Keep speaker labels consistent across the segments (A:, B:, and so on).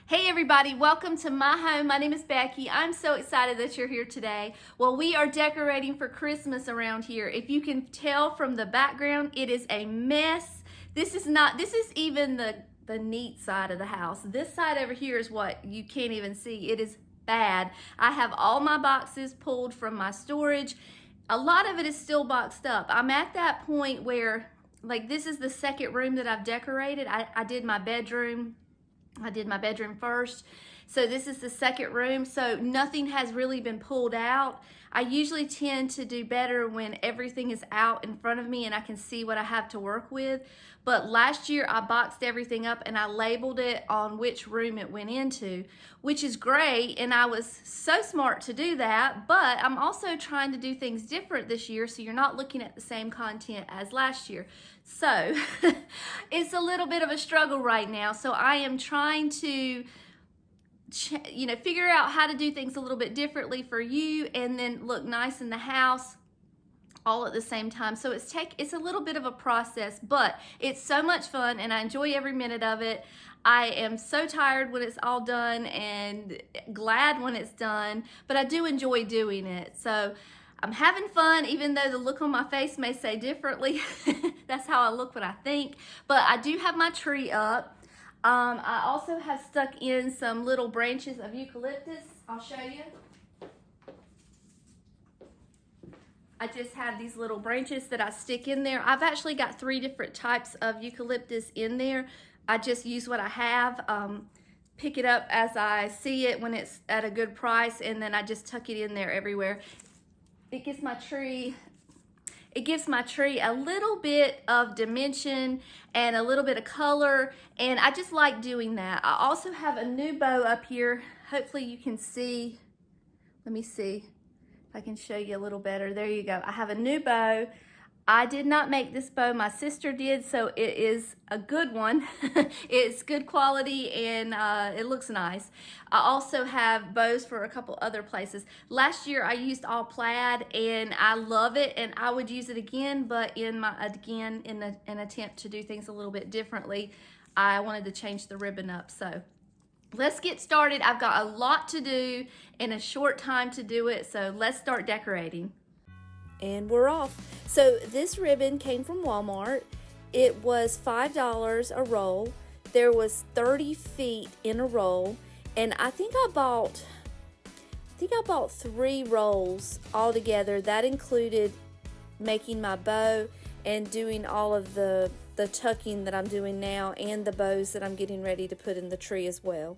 A: Hey everybody, welcome to my home. My name is Becky. I'm so excited that you're here today. Well, we are decorating for Christmas around here. If you can tell from the background, it is a mess. This is even the neat side of the house. This side over here is what you can't even see. It is bad. I have all my boxes pulled from my storage. A lot of it is still boxed up. I'm at that point where, like, this is the second room that I've decorated. I did my bedroom first. So this is the second room. So nothing has really been pulled out. I usually tend to do better when everything is out in front of me and I can see what I have to work with. But last year I boxed everything up and I labeled it on which room it went into, which is great. And I was so smart to do that. But I'm also trying to do things different this year, so you're not looking at the same content as last year. So it's a little bit of a struggle right now. So I am trying to figure out how to do things a little bit differently for you and then look nice in the house all at the same time. So it's a little bit of a process, but it's so much fun and I enjoy every minute of it. I am so tired when it's all done and glad when it's done, but I do enjoy doing it. So I'm having fun, even though the look on my face may say differently. That's how I look when I think. But I do have my tree up. I also have stuck in some little branches of eucalyptus. I'll show you. I just have these little branches that I stick in there. I've actually got 3 different types of eucalyptus in there. I just use what I have. Pick it up as I see it when it's at a good price, and then I just tuck it in there everywhere. It gives my tree a little bit of dimension and a little bit of color, and I just like doing that. I also have a new bow up here. Hopefully you can see. Let me see if I can show you a little better. There you go. I have a new bow. I did not make this bow, my sister did, so it is a good one. It's good quality and it looks nice. I also have bows for a couple other places. Last year I used all plaid and I love it and I would use it again, but in an attempt to do things a little bit differently, I wanted to change the ribbon up. So let's get started. I've got a lot to do in a short time to do it, so let's start decorating. And we're off. So this ribbon came from Walmart. It was $5 a roll. There was 30 feet in a roll, and I think I bought 3 rolls altogether. That included making my bow and doing all of the tucking that I'm doing now and the bows that I'm getting ready to put in the tree as well.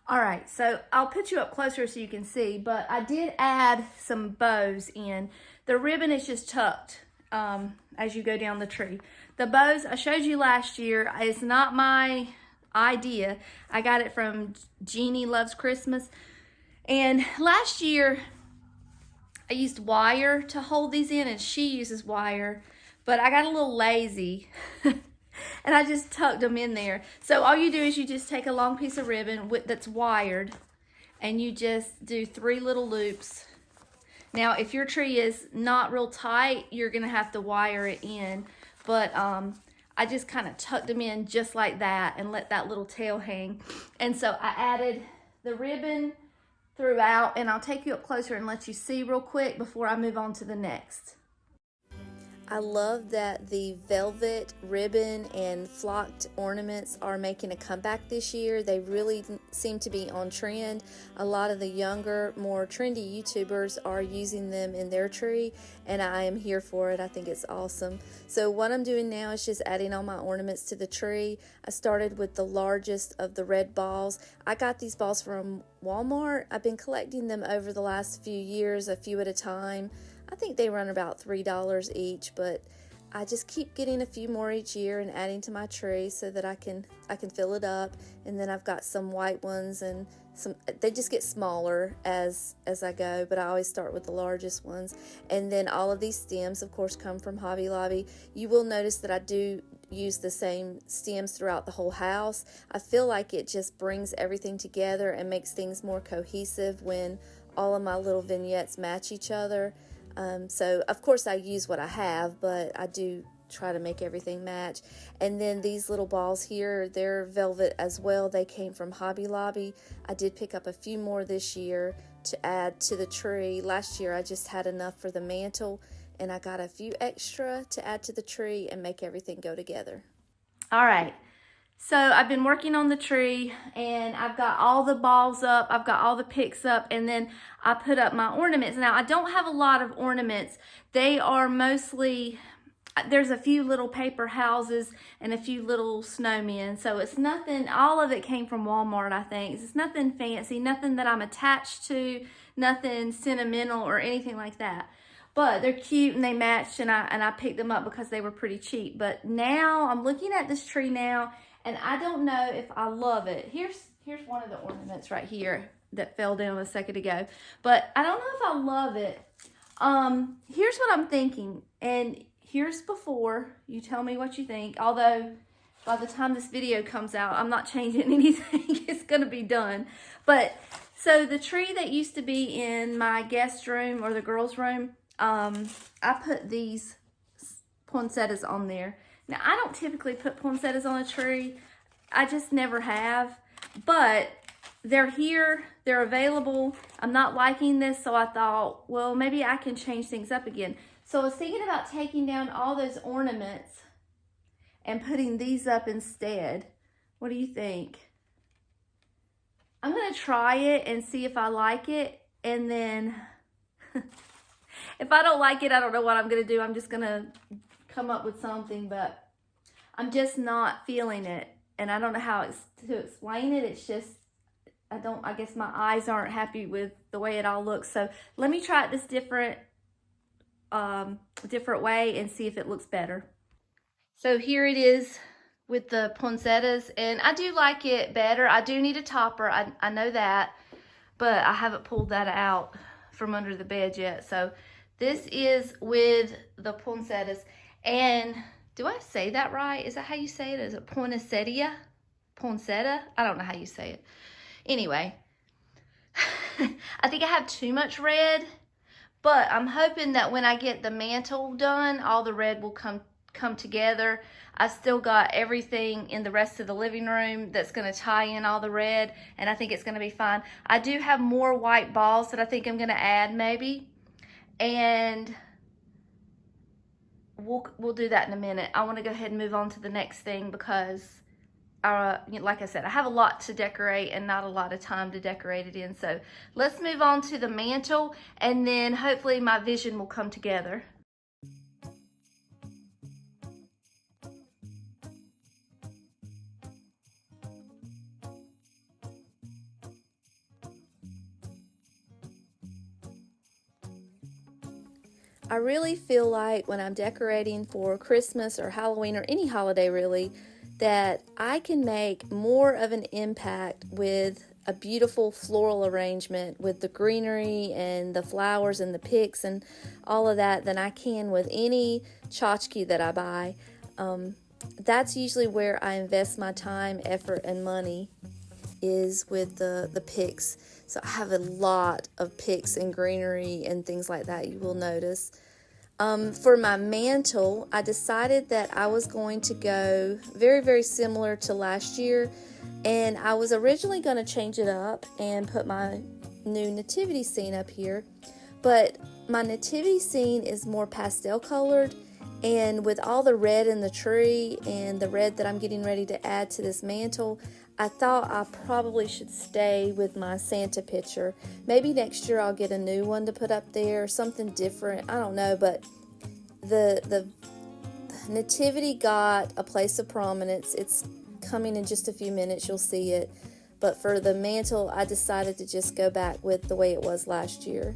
A: All right, so I'll put you up closer so you can see, but I did add some bows in. The ribbon is just tucked as you go down the tree. The bows I showed you last year is not my idea. I got it from Jeannie Loves Christmas. And last year, I used wire to hold these in, and she uses wire, but I got a little lazy. And I just tucked them in there. So all you do is you just take a long piece of ribbon that's wired and you just do 3 little loops. Now, if your tree is not real tight, you're gonna have to wire it in. But I just kind of tucked them in just like that and let that little tail hang. And so I added the ribbon throughout, and I'll take you up closer and let you see real quick before I move on to the next. I love that the velvet ribbon and flocked ornaments are making a comeback this year. They really seem to be on trend. A lot of the younger, more trendy YouTubers are using them in their tree, and I am here for it. I think it's awesome. So what I'm doing now is just adding all my ornaments to the tree. I started with the largest of the red balls. I got these balls from Walmart. I've been collecting them over the last few years, a few at a time. I think they run about $3 each, but I just keep getting a few more each year and adding to my tree so that I can fill it up. And then I've got some white ones, and they just get smaller as I go, but I always start with the largest ones. And then all of these stems, of course, come from Hobby Lobby. You will notice that I do use the same stems throughout the whole house. I feel like it just brings everything together and makes things more cohesive when all of my little vignettes match each other. So of course I use what I have, but I do try to make everything match. And then these little balls here, they're velvet as well. They came from Hobby Lobby. I did pick up a few more this year to add to the tree. Last year I just had enough for the mantle, and I got a few extra to add to the tree and make everything go together. All right, so I've been working on the tree, and I've got all the balls up, I've got all the picks up, and then I put up my ornaments. Now I don't have a lot of ornaments. They are mostly, there's a few little paper houses and a few little snowmen, so it's nothing, all of it came from Walmart, I think. It's nothing fancy, nothing that I'm attached to, nothing sentimental or anything like that. But they're cute and they matched, and I picked them up because they were pretty cheap. But now I'm looking at this tree now, and I don't know if I love it. Here's one of the ornaments right here that fell down a second ago, but I don't know if I love it. Here's what I'm thinking, and here's before. You tell me what you think. Although by the time this video comes out, I'm not changing anything. It's gonna be done. But so the tree that used to be in my guest room or the girls' room, I put these poinsettias on there. Now, I don't typically put poinsettias on a tree. I just never have. But they're here. They're available. I'm not liking this, so I thought, well, maybe I can change things up again. So I was thinking about taking down all those ornaments and putting these up instead. What do you think? I'm going to try it and see if I like it, and then if I don't like it, I don't know what I'm going to do. I'm just going to come up with something, but I'm just not feeling it, and I don't know how to explain it. It's just, I guess my eyes aren't happy with the way it all looks. So let me try it this different way and see if it looks better. So here it is with the poinsettias, and I do like it better. I do need a topper, I know that, but I haven't pulled that out from under the bed yet. So this is with the poinsettias, and do I say that right? Is that how you say it? Is it poinsettia? Poinsettia? I don't know how you say it. Anyway, I think I have too much red, but I'm hoping that when I get the mantle done, all the red will come together. I still got everything in the rest of the living room that's going to tie in all the red, and I think it's going to be fine. I do have more white balls that I think I'm going to add maybe, and we'll do that in a minute. I want to go ahead and move on to the next thing because like I said, I have a lot to decorate and not a lot of time to decorate it in. So let's move on to the mantle, and then hopefully my vision will come together. I really feel like when I'm decorating for Christmas or Halloween or any holiday really, that I can make more of an impact with a beautiful floral arrangement with the greenery and the flowers and the picks and all of that than I can with any tchotchke that I buy. That's usually where I invest my time, effort, and money, is with the picks. So I have a lot of picks and greenery and things like that, you will notice. For my mantle, I decided that I was going to go very, very similar to last year, and I was originally going to change it up and put my new nativity scene up here, but my nativity scene is more pastel colored, and with all the red in the tree and the red that I'm getting ready to add to this mantle, I thought I probably should stay with my Santa picture. Maybe next year I'll get a new one to put up there, something different, I don't know, but the nativity got a place of prominence. It's coming in just a few minutes, you'll see it. But for the mantle, I decided to just go back with the way it was last year.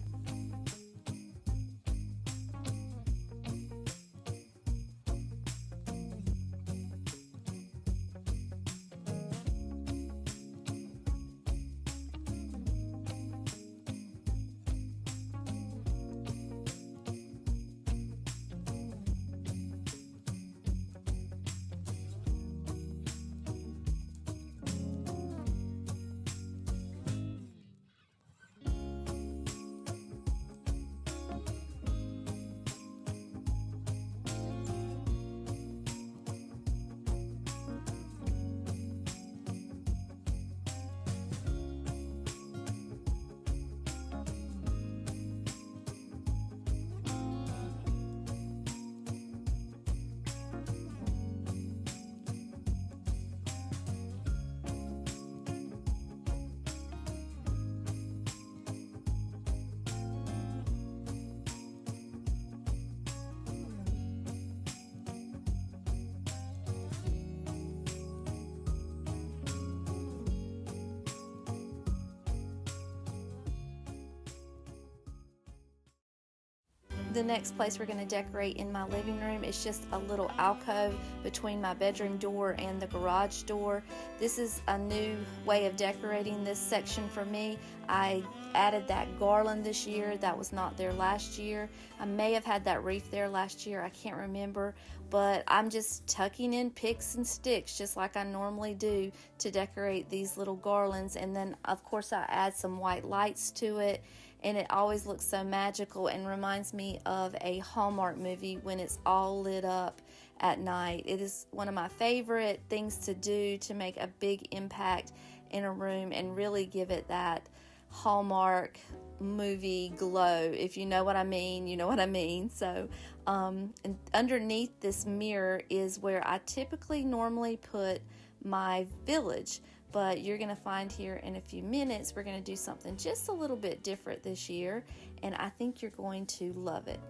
A: The next place we're going to decorate in my living room is just a little alcove between my bedroom door and the garage door. This is a new way of decorating this section for me. I added that garland this year that was not there last year. I may have had that wreath there last year, I can't remember, but I'm just tucking in picks and sticks just like I normally do to decorate these little garlands. And then of course I add some white lights to it, and it always looks so magical and reminds me of a Hallmark movie when it's all lit up at night. It is one of my favorite things to do to make a big impact in a room and really give it that Hallmark movie glow. If you know what I mean, you know what I mean. So and underneath this mirror is where I typically normally put my village, but you're going to find here in a few minutes we're going to do something just a little bit different this year, and I think you're going to love it.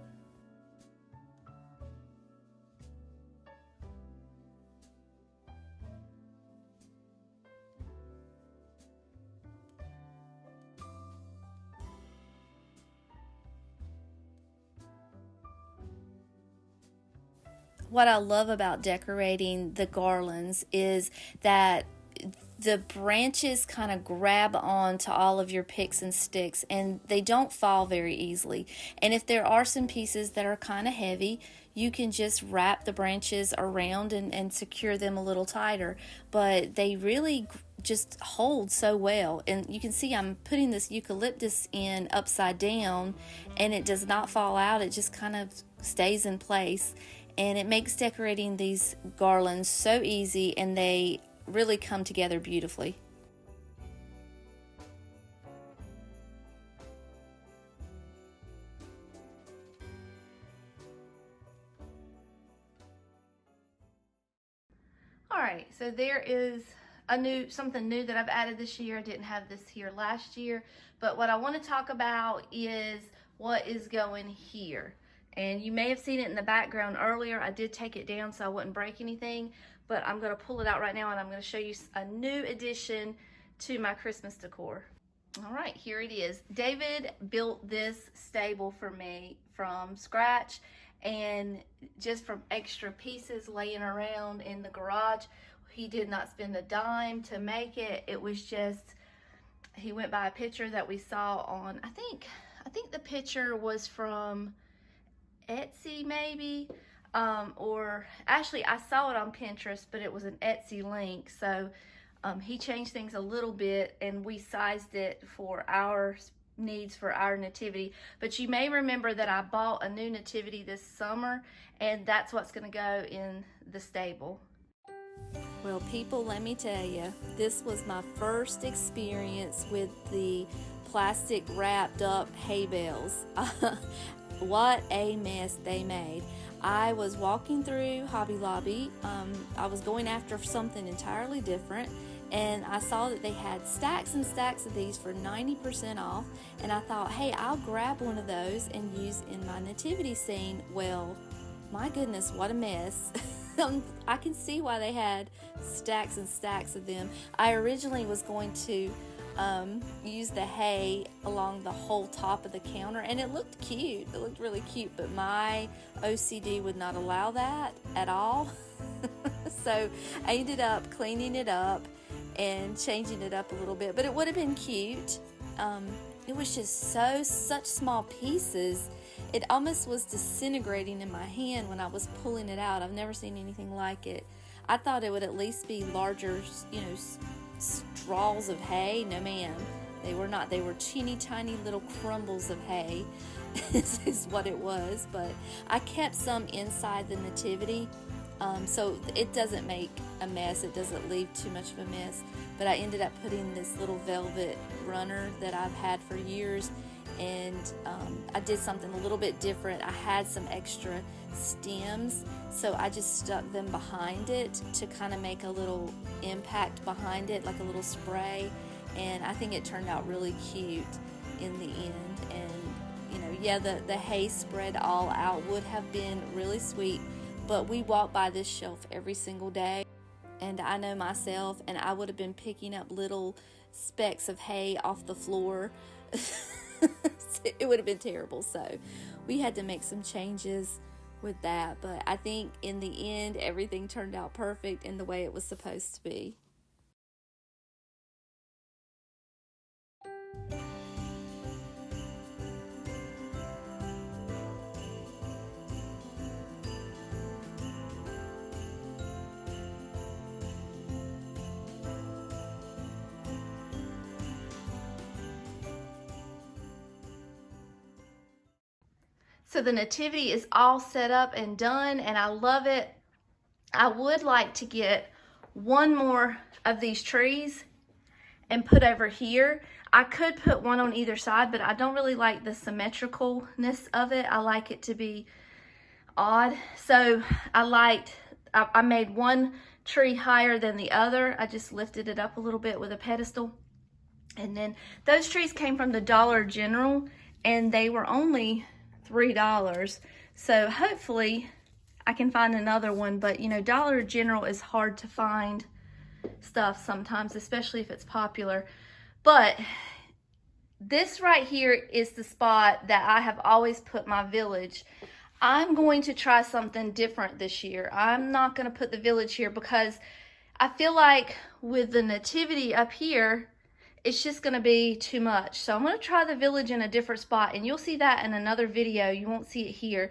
A: What I love about decorating the garlands is that the branches kind of grab on to all of your picks and sticks, and they don't fall very easily. And if there are some pieces that are kind of heavy, you can just wrap the branches around and secure them a little tighter. But they really just hold so well. And you can see I'm putting this eucalyptus in upside down, and it does not fall out. It just kind of stays in place. And it makes decorating these garlands so easy, and they really come together beautifully. Alright, so there is something new that I've added this year. I didn't have this here last year, but what I want to talk about is what is going here. And you may have seen it in the background earlier. I did take it down so I wouldn't break anything, but I'm going to pull it out right now and I'm going to show you a new addition to my Christmas decor. All right, here it is. David built this stable for me from scratch and just from extra pieces laying around in the garage. He did not spend a dime to make it. It was just, he went by a picture that we saw on, I think the picture was from Etsy maybe, or actually I saw it on Pinterest, but it was an Etsy link. So he changed things a little bit and we sized it for our needs for our nativity. But you may remember that I bought a new nativity this summer, and that's what's going to go in the stable. Well, people, let me tell you, this was my first experience with the plastic wrapped up hay bales. What a mess they made. I was walking through Hobby Lobby. I was going after something entirely different, and I saw that they had stacks and stacks of these for 90% off, and I thought, hey, I'll grab one of those and use in my nativity scene. Well, my goodness, what a mess. I can see why they had stacks and stacks of them. I originally was going to use the hay along the whole top of the counter, and it looked cute. It looked really cute, but my OCD would not allow that at all. So I ended up cleaning it up and changing it up a little bit, but it would have been cute. It was just such small pieces. It almost was disintegrating in my hand when I was pulling it out. I've never seen anything like it. I thought it would at least be larger, straws of hay. No ma'am, they were not. They were teeny tiny little crumbles of hay. This is what it was. But I kept some inside the nativity, so it doesn't make a mess. It doesn't leave too much of a mess. But I ended up putting this little velvet runner that I've had for years, and I did something a little bit different. I had some extra stems, so I just stuck them behind it to kind of make a little impact behind it, like a little spray, and I think it turned out really cute in the end. And yeah, the hay spread all out would have been really sweet, but we walk by this shelf every single day, and I know myself, and I would have been picking up little specks of hay off the floor It would have been terrible. So we had to make some changes with that, but I think in the end everything turned out perfect in the way it was supposed to be. So the nativity is all set up and done, and I love it. I would like to get one more of these trees and put over here. I could put one on either side, but I don't really like the symmetricalness of it. I like it to be odd. So I made one tree higher than the other. I just lifted it up a little bit with a pedestal. And then those trees came from the Dollar General, and they were only $3. So hopefully I can find another one, but you know, Dollar General is hard to find stuff sometimes, especially if it's popular. But this right here is the spot that I have always put my village. I'm going to try something different this year. I'm not going to put the village here because I feel like with the nativity up here, it's just going to be too much. So I'm going to try the village in a different spot, and you'll see that in another video. You won't see it here.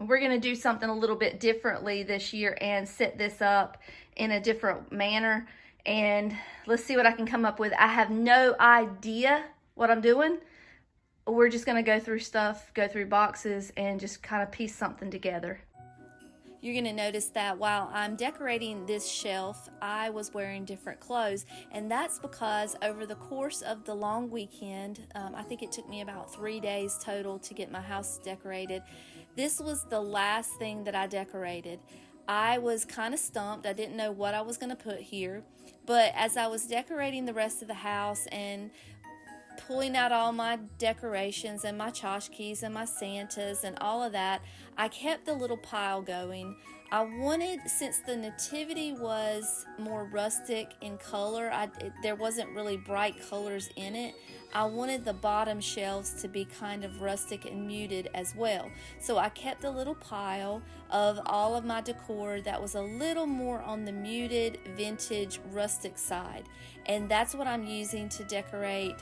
A: We're going to do something a little bit differently this year and set this up in a different manner, and let's see what I can come up with. I have no idea what I'm doing. We're just going to go through stuff, go through boxes, and just kind of piece something together. You're going to notice that while I'm decorating this shelf, I was wearing different clothes, and that's because over the course of the long weekend, I think it took me about 3 days total to get my house decorated. This was the last thing that I decorated. I was kind of stumped. I didn't know what I was going to put here, but as I was decorating the rest of the house and pulling out all my decorations and my tchotchkes and my Santas and all of that, I kept the little pile going. I wanted, since the nativity was more rustic in color, there wasn't really bright colors in it, I wanted the bottom shelves to be kind of rustic and muted as well. So I kept a little pile of all of my decor that was a little more on the muted, vintage, rustic side. And that's what I'm using to decorate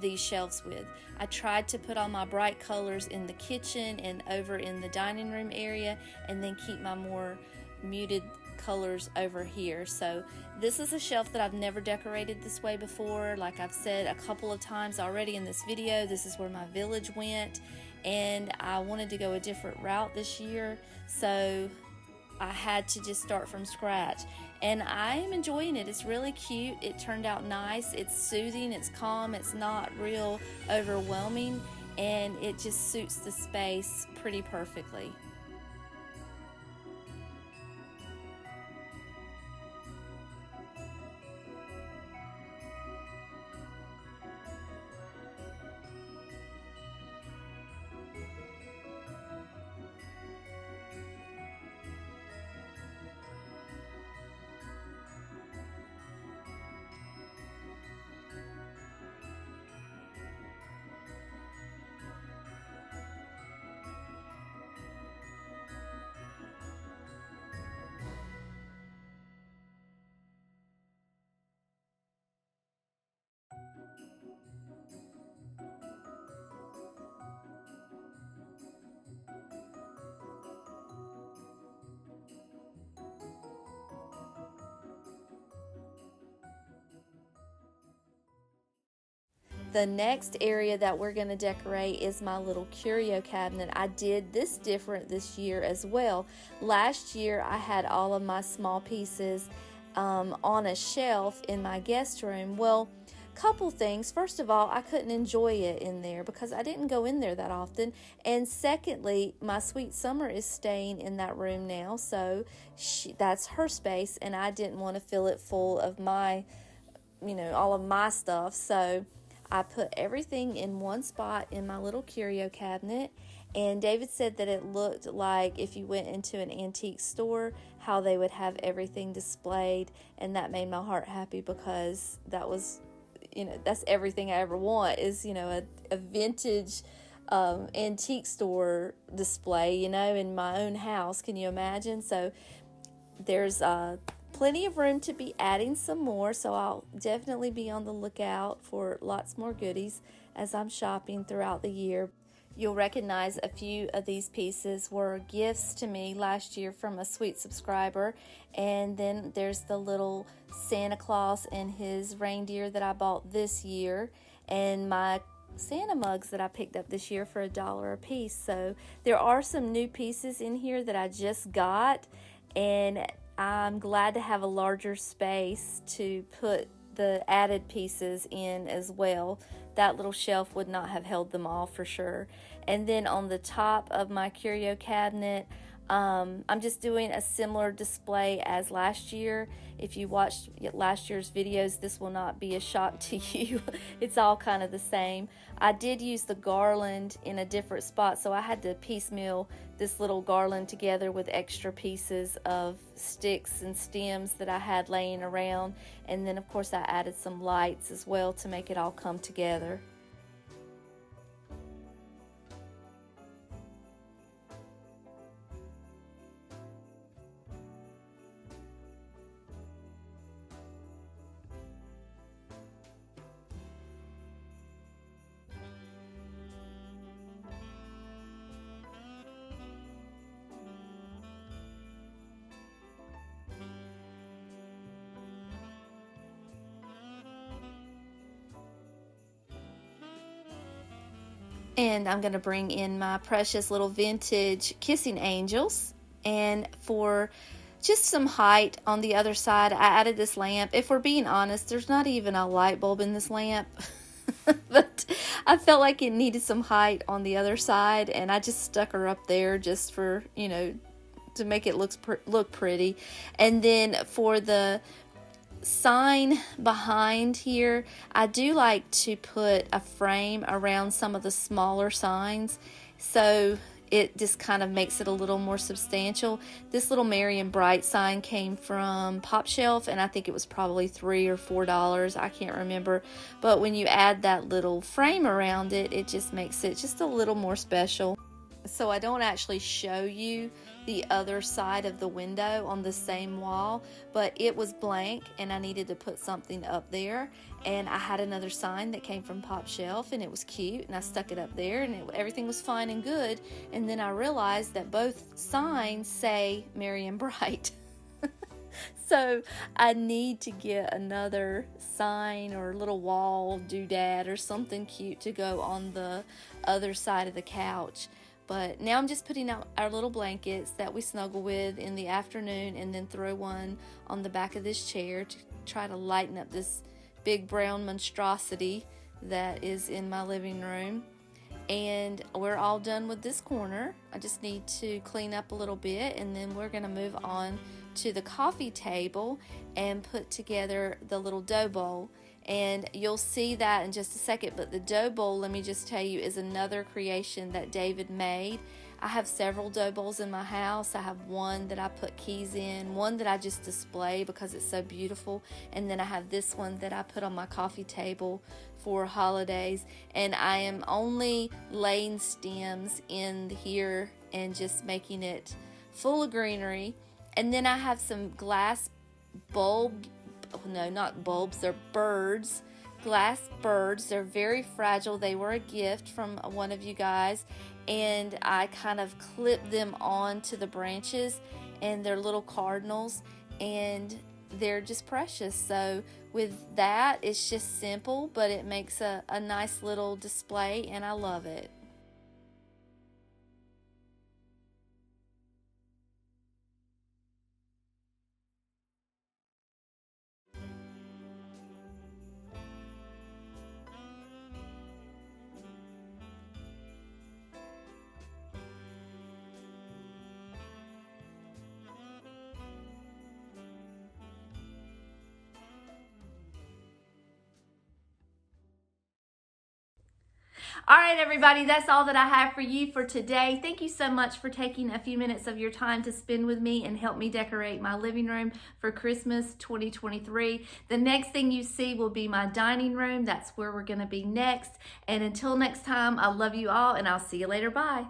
A: these shelves with. I tried to put all my bright colors in the kitchen and over in the dining room area, and then keep my more muted colors over here. So this is a shelf that I've never decorated this way before. Like I've said a couple of times already in this video, this is where my village went, and I wanted to go a different route this year, so I had to just start from scratch. And I am enjoying it. It's really cute. It turned out nice. It's soothing. It's calm. It's not real overwhelming. And it just suits the space pretty perfectly. The next area that we're going to decorate is my little curio cabinet. I did this different this year as well. Last year I had all of my small pieces on a shelf in my guest room. Well, couple things. First of all, I couldn't enjoy it in there because I didn't go in there that often. And secondly, my sweet Summer is staying in that room now, so that's her space, and I didn't want to fill it full of my, all of my stuff. So I put everything in one spot in my little curio cabinet, and David said that it looked like if you went into an antique store, how they would have everything displayed, and that made my heart happy because that was you know, that's everything I ever want is, you know, a vintage antique store display, you know, in my own house. Can you imagine? So there's plenty of room to be adding some more, so I'll definitely be on the lookout for lots more goodies as I'm shopping throughout the year. You'll recognize a few of these pieces were gifts to me last year from a sweet subscriber. And then there's the little Santa Claus and his reindeer that I bought this year, and my Santa mugs that I picked up this year for $1 a piece. So there are some new pieces in here that I just got, and I'm glad to have a larger space to put the added pieces in as well. That little shelf would not have held them all for sure. And then on the top of my curio cabinet, I'm just doing a similar display as last year. If you watched last year's videos, this will not be a shock to you. It's all kind of the same. I did use the garland in a different spot, so I had to piecemeal this little garland together with extra pieces of sticks and stems that I had laying around. And then of course I added some lights as well to make it all come together. And I'm going to bring in my precious little vintage kissing angels. And for just some height on the other side, I added this lamp. If we're being honest, there's not even a light bulb in this lamp. But I felt like it needed some height on the other side, and I just stuck her up there just for, you know, to make it look pretty. And then for the sign behind here, I do like to put a frame around some of the smaller signs, so it just kind of makes it a little more substantial. This little Merry and Bright sign came from Pop Shelf, and I think it was probably $3 or $4. I can't remember. But when you add that little frame around it, it just makes it just a little more special. So I don't actually show you the other side of the window on the same wall, but it was blank and I needed to put something up there, and I had another sign that came from Pop Shelf and it was cute, and I stuck it up there, and everything was fine and good. And then I realized that both signs say Merry and Bright. So I need to get another sign or little wall doodad or something cute to go on the other side of the couch. But now I'm just putting out our little blankets that we snuggle with in the afternoon, and then throw one on the back of this chair to try to lighten up this big brown monstrosity that is in my living room. And we're all done with this corner. I just need to clean up a little bit, and then we're going to move on to the coffee table and put together the little dough bowl. And you'll see that in just a second, but the dough bowl, let me just tell you, is another creation that David made. I have several dough bowls in my house. I have one that I put keys in, one that I just display because it's so beautiful, and then I have this one that I put on my coffee table for holidays. And I am only laying stems in here and just making it full of greenery. And then I have some glass not bulbs, they're birds, glass birds. They're very fragile. They were a gift from one of you guys, and I kind of clipped them onto the branches, and they're little cardinals, and they're just precious. So with that, it's just simple, but it makes a nice little display, and I love it. All right, everybody, that's all that I have for you for today. Thank you so much for taking a few minutes of your time to spend with me and help me decorate my living room for Christmas 2023. The next thing you see will be my dining room. That's where we're going to be next. And until next time, I love you all, and I'll see you later. Bye.